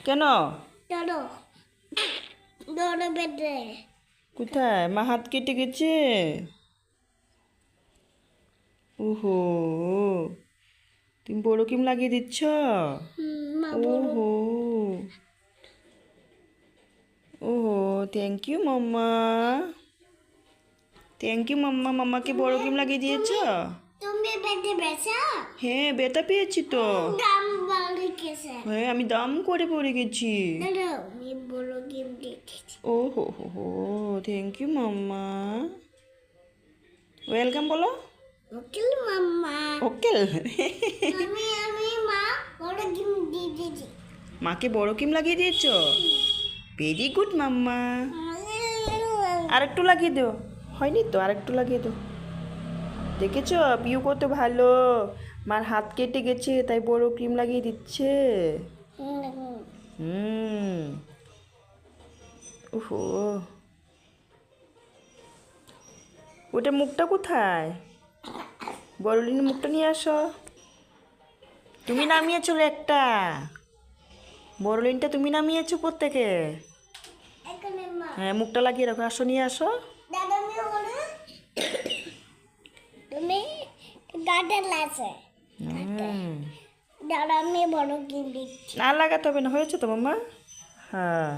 কেন? কোথায়? মা হাত কেটে গেছে। ওহো, তুমি বড় ক্রিম লাগিয়ে দিচ্ছ? ওহো ওহো, thank you mamma. Thank you mamma, মাম্মাকে বড় ক্রিম লাগিয়ে দিয়েছ? তুমি বেটে বেসা? হ্যাঁ, ব্যথা পেয়েছি তো। দাম বলে কেসে? হ্যাঁ, আমি দাম করে পড়ে গেছি। দাদা আমি বড় গেম দেখেছি। ওহো হো হো, থ্যাংক ইউ মাম্মা। ওয়েলকাম বলো। ওকেল মাম্মা। ওকেল। আমি মা বড় গেম দিয়ে দিয়েছি। মাকে বড় ক্রিম লাগিয়ে দিয়েছ? ভেরি গুড মাম্মা। আরেকটু লাগিয়ে দাও। হয়নি তো, আরেকটু লাগিয়ে দাও। দেখেছো পিউ কত ভালো, মার হাত কেটে গেছে তাই বড় ক্রিম লাগিয়ে দিচ্ছে। ওহো, ওটা মুখটা কোথায়? বড়লিনের মুখটা নিয়ে আসো। তুমি নামিয়েছো একটা, বড়লিনটা তুমি নামিয়েছো প্রত্যেকে। এখানে মা। হ্যাঁ, মুখটা লাগিয়ে রাখো, আসো নিয়ে আসো। দাদা আমি বলে তুমি গার্ডেন আছে। দাদা আমি বড় গেম দিচ্ছি। আর লাগাতে হবে না, হয়েছে তো মাম্মা। হ্যাঁ,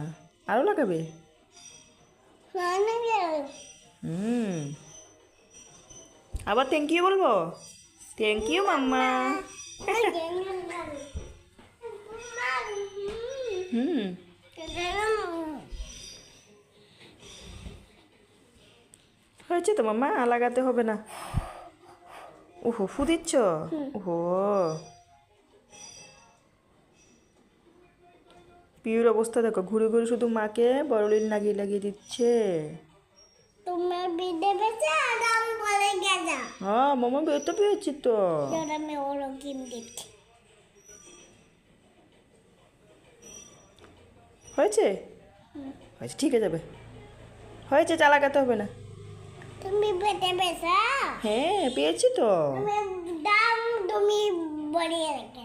আরও লাগাবে। আবার থ্যাংক ইউ বলবো। থ্যাংক ইউ মাম্মা। হয়েছে তো মাম্মা, আর লাগাতে হবে না। ওহো, ফু দিচ্ছ? ওহো, পিউর অবস্থা দেখো, ঘুরে ঘুরে শুধু মাকে বড়লিন লাগিয়ে লাগিয়ে দিচ্ছে। তোমার বিদে বেঁচে আর আমি বলে গেছা। হ্যাঁ মামা, বেরোতে পেয়েছি তো। দাদা আমি বড় গেম দিচ্ছি। হয়েছে? হয়েছে, ঠিক আছে যাবে। হয়েছে, চা লাগাতে হবে না। তুমি বেঁচে বেসা? হ্যাঁ, পেয়েছি তো। তুমি দাম তুমি বড়িয়ে রেখে